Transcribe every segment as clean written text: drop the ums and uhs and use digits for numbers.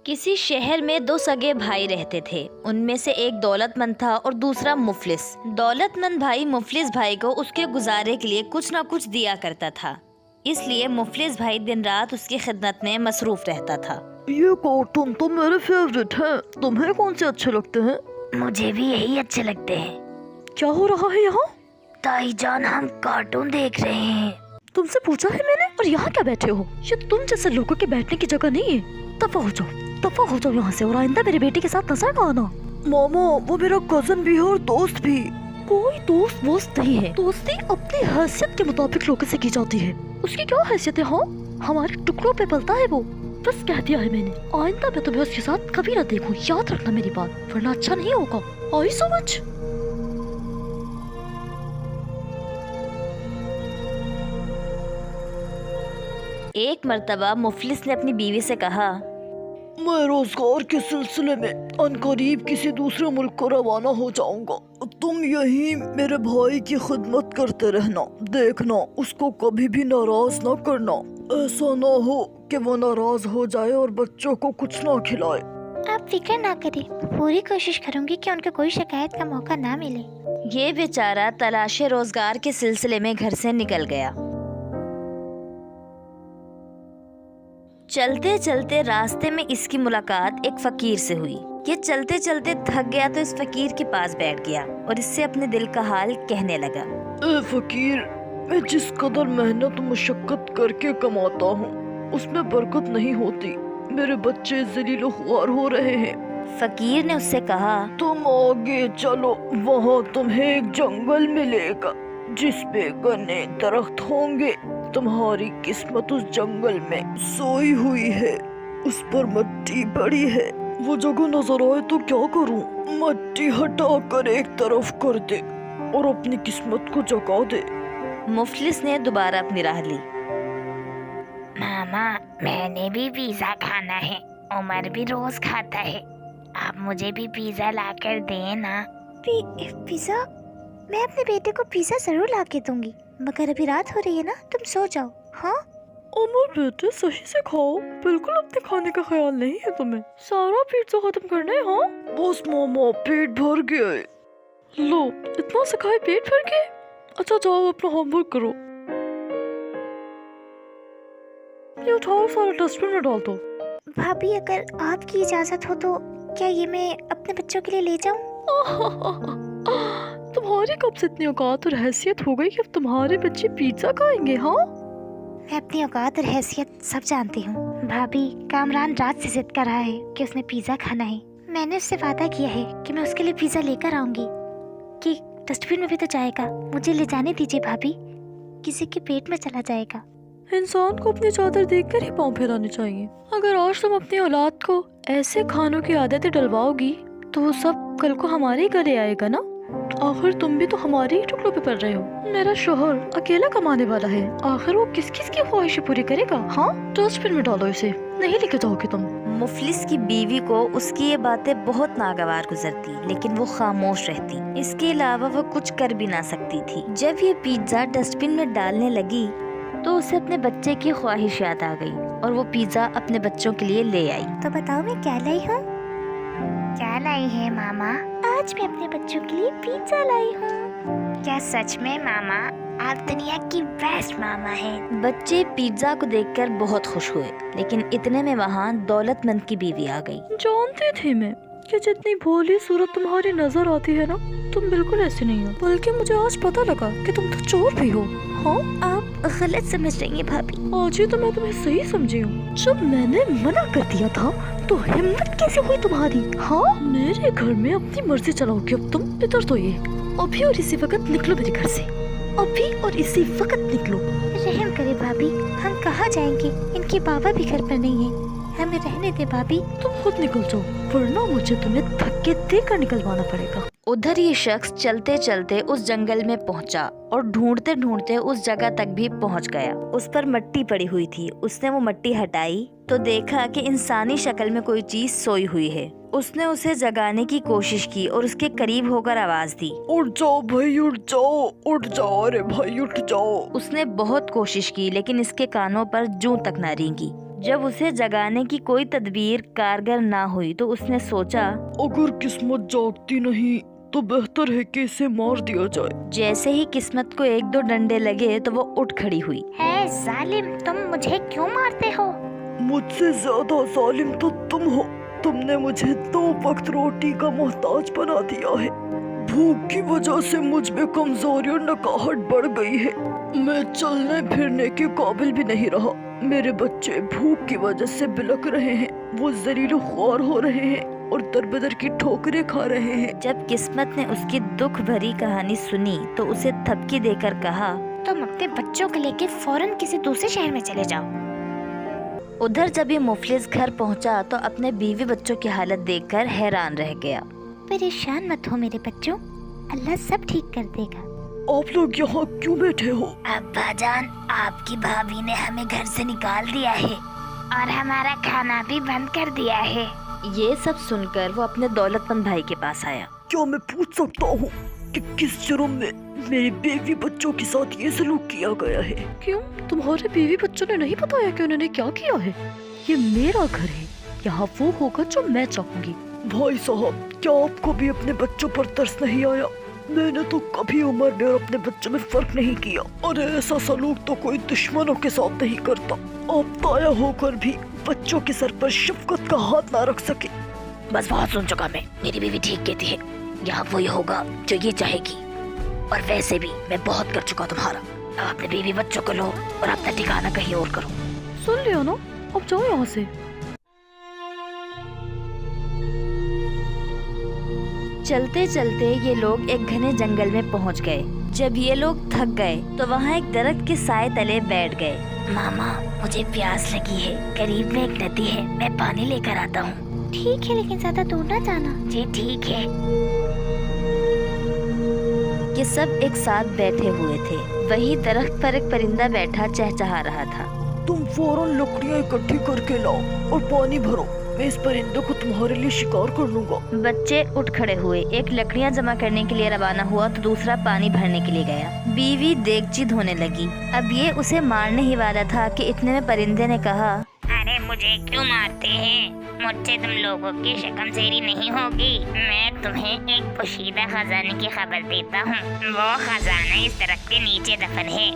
किसी शहर में दो सगे भाई रहते थे। उनमें से एक दौलतमंद था और दूसरा मुफलिस। दौलतमंद भाई मुफलिस भाई को उसके गुजारे के लिए कुछ न कुछ दिया करता था, इसलिए मुफलिस भाई दिन रात उसकी खिदमत में मसरूफ रहता था। ये कार्टून तो मेरे फेवरेट हैं। तुम्हें कौन से अच्छे लगते हैं? मुझे भी यही अच्छे लगते हैं। क्या हो रहा है यहाँ? ताई जान, हम कार्टून देख रहे हैं। तुमसे पूछा है मैंने, और यहाँ क्या बैठे हो? ये तुम जैसे लोगों के बैठने की जगह नहीं है। दफा हो जाओ यहाँ से, और आइंदा मेरे बेटे के साथ नजर ना आना। मामा, वो मेरा कजन भी है और दोस्त भी। कोई दोस्त वोस्त नहीं है। दोस्ती अपनी हैसियत के मुताबिक लोगों से की जाती है। उसकी क्या हैसियत है? हाँ, हमारे टुकड़ों पे पलता है वो। बस कह दिया है मैंने, आइंदा मैं तुम्हें उसके साथ कभी ना देखूं। याद रखना मेरी बात, वरना अच्छा नहीं होगा। आई सो मच। एक मर्तबा मुफलिस ने अपनी बीवी से कहा, मैं रोजगार के सिलसिले में अनकरीब किसी दूसरे मुल्क को रवाना हो जाऊंगा। तुम यही मेरे भाई की खिदमत करते रहना। देखना, उसको कभी भी नाराज ना करना। ऐसा ना हो कि वो नाराज हो जाए और बच्चों को कुछ ना खिलाए। आप फिक्र ना करें, पूरी कोशिश करूंगी कि उनको कोई शिकायत का मौका ना मिले। ये बेचारा तलाशे रोजगार के सिलसिले में घर से निकल गया। चलते चलते रास्ते में इसकी मुलाकात एक फकीर से हुई। ये चलते चलते थक गया तो इस फकीर के पास बैठ गया और इससे अपने दिल का हाल कहने लगा। ए फकीर, मैं जिस कदर मेहनत मुशक्कत करके कमाता हूँ उसमें बरकत नहीं होती। मेरे बच्चे ज़लील ख्वार हो रहे हैं। फकीर ने उससे कहा, तुम आगे चलो, वहाँ तुम्हें एक जंगल मिलेगा जिस पे घने दरख्त होंगे। तुम्हारी किस्मत उस जंगल में सोई हुई है, उस पर मिट्टी पड़ी है। वो जगह नजर आए तो क्या करूं? मिट्टी हटा कर एक तरफ कर दे और अपनी किस्मत को जगा दे। मुफलिस ने दोबारा अपनी राह ली। मामा, मैंने भी पिज्जा खाना है। उमर भी रोज खाता है। आप मुझे भी पिज्जा लाकर देना। पिज्जा? मैं अपने बेटे को पिज्जा जरूर ला के दूंगी, मगर अभी रात हो रही है ना, तुम सो जाओ। हाँ उमर बेटे, सही से खाओ। बिल्कुल अपने खाने का ख्याल नहीं है तुम्हें। सारा पिज्जा खत्म करना है? हाँ बस मामा, पेट भर गया है। लो, इतना से खाए पेट भर गए? अच्छा जाओ, अपना होमवर्क करो। ये उठाओ, सारा डस्टबिन में डाल दो। भाभी, अगर आपकी इजाजत हो तो क्या ये मैं अपने बच्चों के लिए ले जाऊं? तुम्हारी कब से इतनी औकात और हैसियत हो गई कि अब तुम्हारे बच्चे पिज्जा खाएंगे? हाँ, मैं अपनी औकात और हैसियत सब जानती हूँ। भाभी, कामरान रात से जिद कर रहा है कि उसने पिज्जा खाना है। मैंने उससे वादा किया है कि मैं उसके लिए पिज्जा लेकर आऊंगी। कि डस्टबिन में भी तो जाएगा। मुझे ले जाने दीजिए भाभी, किसी के पेट में चला जाएगा। इंसान को अपनी चादर देखकर ही पाँव फैलाने चाहिए। अगर आज तुम अपनी औलाद को ऐसे खानों की आदतें डलवाओगी तो वो सब कल को हमारे ही गले आएगा ना। आखिर तुम भी तो हमारे ही टुकड़ों पे पड़ रहे हो। मेरा शोहर अकेला कमाने वाला है, आखिर वो किस किस की ख्वाहिशें पूरी करेगा? हाँ, डस्टबिन में डालो इसे, नहीं लेके जाओगे तुम। मुफलिस की बीवी को उसकी ये बातें बहुत नागवार गुजरती, लेकिन वो खामोश रहती। इसके अलावा वो कुछ कर भी ना सकती थी। जब ये पिज्जा डस्टबिन में डालने लगी तो उसे अपने बच्चे की ख्वाहिश याद आ गई और वो पिज्जा अपने बच्चों के लिए ले आई। तो बताओ मैं क्या लाई हूँ? क्या लाई है मामा? आज मैं अपने बच्चों के लिए पिज्जा लाई हूँ। क्या सच में मामा? आप दुनिया की बेस्ट मामा हैं। बच्चे पिज्जा को देखकर बहुत खुश हुए, लेकिन इतने में वहाँ दौलतमंद की बीवी आ गई। जानती थी मैं कि जितनी भोली सूरत तुम्हारी नजर आती है ना, तुम बिल्कुल ऐसी नहीं हो। बल्कि मुझे आज पता लगा कि तुम तो चोर भी हो। हाँ, आप गलत समझ रही हैं भाभी। आज ही तो मैं तुम्हें सही समझी हूँ। जब मैंने मना कर दिया था तो हिम्मत कैसे हुई तुम्हारी? हाँ, मेरे घर में अपनी मर्जी चलाओगी अब तुम। इधर तो ये अभी और इसी वक्त निकलो मेरे घर से। अभी और इसी वक्त निकलो। रहम करे भाभी, हम कहाँ जाएंगे? इनके बाबा भी घर पर नहीं है। हमें रहने दे भाभी। तुम खुद निकल जाओ, वरना मुझे तुम्हें धक्के देकर निकलवाना पड़ेगा। उधर ये शख्स चलते चलते उस जंगल में पहुंचा और ढूंढते ढूंढते उस जगह तक भी पहुंच गया। उस पर मिट्टी पड़ी हुई थी। उसने वो मिट्टी हटाई तो देखा कि इंसानी शक्ल में कोई चीज सोई हुई है। उसने उसे जगाने की कोशिश की और उसके करीब होकर आवाज दी, उठ जाओ भाई, उठ जाओ, उठ जाओ, अरे भाई उठ जाओ। उसने बहुत कोशिश की, लेकिन इसके कानों पर जूं तक न रेंगी। जब उसे जगाने की कोई तदबीर कारगर ना हुई तो उसने सोचा, अगर किस्मत जागती नहीं तो बेहतर है कि इसे मार दिया जाए। जैसे ही किस्मत को एक दो डंडे लगे तो वो उठ खड़ी हुई। है जालिम, तुम मुझे क्यों मारते हो? मुझसे ज्यादा जालिम तो तुम हो। तुमने मुझे 2 वक्त रोटी का मोहताज बना दिया है। भूख की वजह से मुझ में कमजोरी और नकाहट बढ़ गई है। मैं चलने फिरने के काबिल भी नहीं रहा। मेरे बच्चे भूख की वजह से बिलख रहे हैं, वो जलील ख्वार हो रहे हैं और दर-बदर की ठोकरें खा रहे हैं। जब किस्मत ने उसकी दुख भरी कहानी सुनी तो उसे थपकी देकर कहा, तुम अपने बच्चों को लेके फौरन किसी दूसरे शहर में चले जाओ। उधर जब ये मुफलिस घर पहुंचा तो अपने बीवी बच्चों की हालत देखकर हैरान रह गया। परेशान मत हो मेरे बच्चों, अल्लाह सब ठीक कर देगा। आप लोग यहाँ क्यों बैठे हो? अब्बा जान, आपकी भाभी ने हमें घर से निकाल दिया है और हमारा खाना भी बंद कर दिया है। ये सब सुनकर वो अपने दौलतमंद भाई के पास आया। क्या मैं पूछ सकता हूँ कि किस जुर्म में मेरे बीवी बच्चों के साथ ये सलूक किया गया है? क्यों, तुम्हारे बीवी बच्चों ने नहीं बताया कि उन्होंने क्या किया है? ये मेरा घर है, यहाँ वो होगा जो मैं चाहूंगी। भाई साहब, क्या आपको भी अपने बच्चों पर तरस नहीं आया? मैंने तो कभी उम्र में और अपने बच्चों में फर्क नहीं किया। और ऐसा सलूक तो कोई दुश्मनों के साथ नहीं करता। आप ताया होकर भी बच्चों के सर पर शफकत का हाथ ना रख सके। बस बहुत सुन चुका मैं। मेरी बीवी ठीक कहती है, यहाँ वही होगा जो ये चाहेगी। और वैसे भी मैं बहुत कर चुका तुम्हारा। अब अपने बीवी बच्चों को लो और अपना ठिकाना कहीं और करो। सुन लिया ना, अब जाओ यहाँ से। चलते चलते ये लोग एक घने जंगल में पहुंच गए। जब ये लोग थक गए तो वहाँ एक दरख्त के साए तले बैठ गए। मामा, मुझे प्यास लगी है, करीब में एक नदी है, मैं पानी लेकर आता हूँ। ठीक है, लेकिन ज्यादा दूर ना जाना। जी ठीक है। ये सब एक साथ बैठे हुए थे। वही दरख्त पर एक परिंदा बैठा चहचहा रहा था। तुम फौरन लकड़ियाँ इकट्ठी करके लाओ और पानी भरो। मैं इस परिंदे को तुम्हारे लिए शिकार कर लूंगा। बच्चे उठ खड़े हुए। एक लकड़ियां जमा करने के लिए रवाना हुआ तो दूसरा पानी भरने के लिए गया। बीवी देगची धोने लगी। अब ये उसे मारने ही वाला था कि इतने में परिंदे ने कहा, अरे मुझे क्यों मारते हैं? मुझसे तुम लोगों की शर्मसेरी नहीं होगी। मैं तुम्हें एक पोशीदा खजाने की खबर देता हूँ। वो खजाना इस दरख्त के नीचे दफन है।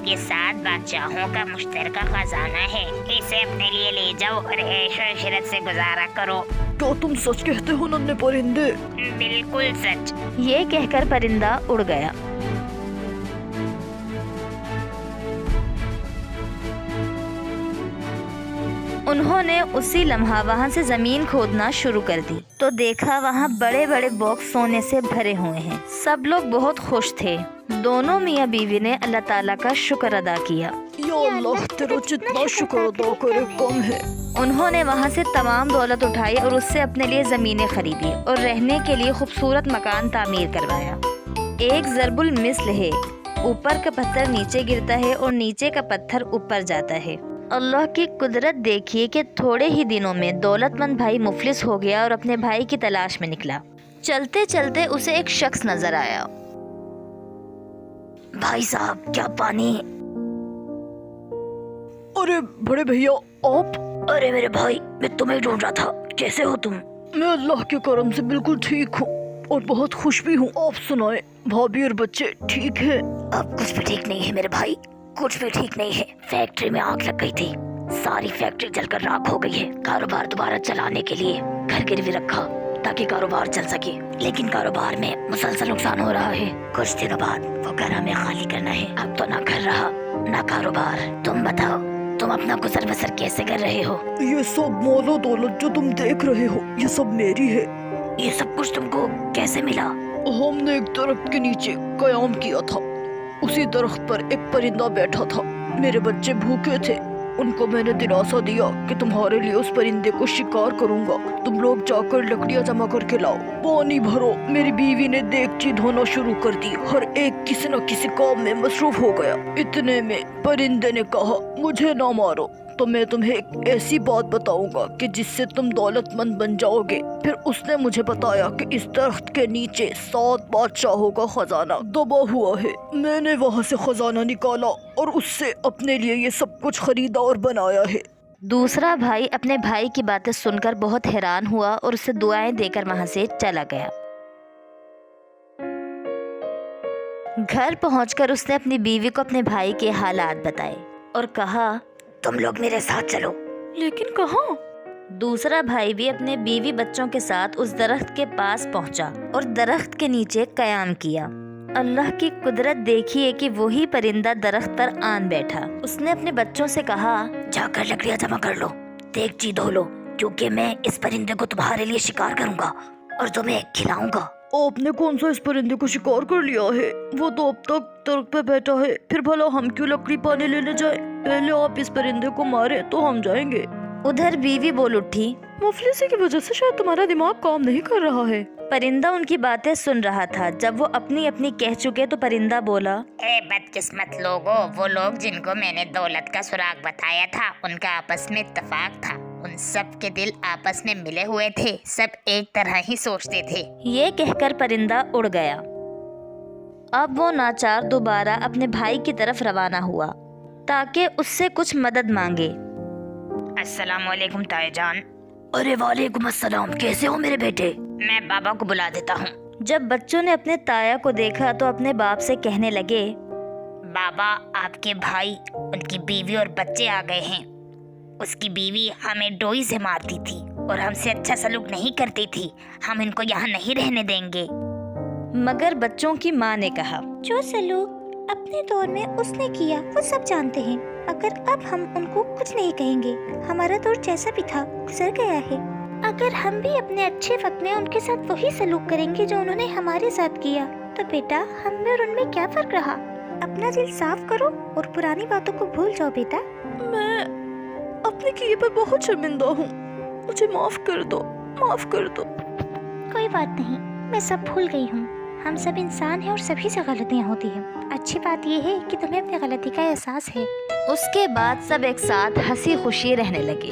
ये 7 बादशाहों का मुश्तरका खजाना है। इसे अपने लिए ले जाओ और ऐशो इशरत से गुजारा करो। क्या तुम सच कहते हो नन्हे परिंदे? बिल्कुल सच। ये कहकर परिंदा उड़ गया। उन्होंने उसी लम्हा वहाँ से जमीन खोदना शुरू कर दी तो देखा वहाँ बड़े बड़े बॉक्स सोने से भरे हुए हैं। सब लोग बहुत खुश थे। दोनों मियाँ बीवी ने अल्लाह ताला का शुक्र अदा किया। या अल्लाह, तेरा जितना शुक्र अदा करे कम है। उन्होंने वहाँ से तमाम दौलत उठाई और उससे अपने लिए जमीनें खरीदी और रहने के लिए खूबसूरत मकान तामीर करवाया। एक ज़रबुल मिस्ल है, ऊपर का पत्थर नीचे गिरता है और नीचे का पत्थर ऊपर जाता है। अल्लाह की कुदरत देखिए कि थोड़े ही दिनों में दौलतमंद भाई मुफलिस हो गया और अपने भाई की तलाश में निकला। चलते चलते उसे एक शख्स नजर आया। भाई साहब, क्या पानी? अरे बड़े भैया, आप? अरे मेरे भाई, मैं तुम्हें ढूंढ रहा था। कैसे हो तुम? मैं अल्लाह के करम से बिल्कुल ठीक हूँ और बहुत खुश भी हूँ। आप सुनाए, भाभी और बच्चे ठीक है? अब कुछ भी ठीक नहीं है मेरे भाई, कुछ भी ठीक नहीं है। फैक्ट्री में आग लग गई थी, सारी फैक्ट्री जलकर राख हो गई है। कारोबार दोबारा चलाने के लिए घर गिरवी रखा ताकि कारोबार चल सके, लेकिन कारोबार में मुसलसल नुकसान हो रहा है। कुछ दिनों बाद वो घर हमें खाली करना है। अब तो ना घर रहा ना कारोबार। तुम बताओ, तुम अपना गुजर बसर कैसे कर रहे हो? ये सब मौलो दौलत जो तुम देख रहे हो, ये सब मेरी है। ये सब कुछ तुमको कैसे मिला? हमने एक दरख्त के नीचे कयाम किया था। उसी दरख्त पर एक परिंदा बैठा था। मेरे बच्चे भूखे थे। उनको मैंने दिलासा दिया कि तुम्हारे लिए उस परिंदे को शिकार करूंगा। तुम लोग जाकर लकड़ियां जमा करके लाओ, पानी भरो। मेरी बीवी ने देगची धोना शुरू कर दी। हर एक किसी न किसी काम में मसरूफ हो गया। इतने में परिंदे ने कहा, मुझे ना मारो तो मैं तुम्हें एक ऐसी बात बताऊंगा कि जिससे तुम दौलतमंद बन जाओगे। फिर उसने मुझे बताया कि इस दरख्त के नीचे 7 बादशाहों का खजाना दबा हुआ है। मैंने वहाँ से खजाना निकाला और उससे अपने लिए ये सब कुछ खरीदा और बनाया है। दूसरा भाई अपने भाई की बातें सुनकर बहुत हैरान हुआ और उसे दुआएं देकर वहां से चला गया। घर पहुंचकर उसने अपनी बीवी को अपने भाई के हालात बताए और कहा, तुम लोग मेरे साथ चलो। लेकिन कहाँ? दूसरा भाई भी अपने बीवी बच्चों के साथ उस दरख्त के पास पहुंचा और दरख्त के नीचे कयाम किया। अल्लाह की कुदरत देखिए कि वही परिंदा दरख्त पर आन बैठा। उसने अपने बच्चों से कहा, जाकर लकड़ियाँ जमा कर लो, देगची धो लो, क्योंकि मैं इस परिंदे को तुम्हारे लिए शिकार करूंगा और तुम्हें खिलाऊंगा। आपने कौन सा इस परिंदे को शिकार कर लिया है? वो तो अब तक दरख्त पे बैठा है, फिर भला हम क्यों लकड़ी पानी लेने जाए? पहले आप इस परिंदे को मारे तो हम जाएंगे। उधर बीवी बोल उठी, मुफलिसी की वजह से शायद तुम्हारा दिमाग काम नहीं कर रहा है। परिंदा उनकी बातें सुन रहा था। जब वो अपनी अपनी कह चुके तो परिंदा बोला, ए बदकिस्मत लोगों, वो लोग जिनको मैंने दौलत का सुराग बताया था उनका आपस में इत्तेफाक था। उन सब के दिल आपस में मिले हुए थे, सब एक तरह ही सोचते थे। ये कहकर परिंदा उड़ गया। अब वो नाचार दोबारा अपने भाई की तरफ रवाना हुआ ताकि उससे कुछ मदद मांगे। अस्सलाम वालेकुम ताईजान। अरे वालेकुम अस्सलाम, कैसे हो मेरे बेटे? मैं बाबा को बुला देता हूँ। जब बच्चों ने अपने ताया को देखा तो अपने बाप से कहने लगे, बाबा, आपके भाई, उनकी बीवी और बच्चे आ गए हैं। उसकी बीवी हमें डोई से मारती थी और हमसे अच्छा सलूक नहीं करती थी। हम इनको यहाँ नहीं रहने देंगे। मगर बच्चों की माँ ने कहा, जो सलूक अपने दौर में उसने किया वो सब जानते हैं। अगर अब हम उनको कुछ नहीं कहेंगे, हमारा दौर जैसा भी था गुजर गया है। अगर हम भी अपने अच्छे वक्त में उनके साथ वही सलूक करेंगे जो उन्होंने हमारे साथ किया, तो बेटा हम में और उनमें क्या फर्क रहा? अपना दिल साफ करो और पुरानी बातों को भूल जाओ बेटा। मैं अपने किए पर बहुत शर्मिंदा हूँ, मुझे माफ कर दो, माफ कर दो। कोई बात नहीं, मैं सब भूल गई हूँ। हम सब इंसान हैं और सभी से गलतियाँ होती हैं। अच्छी बात यह है कि तुम्हें अपनी गलती का एहसास है। उसके बाद सब एक साथ हंसी खुशी रहने लगे।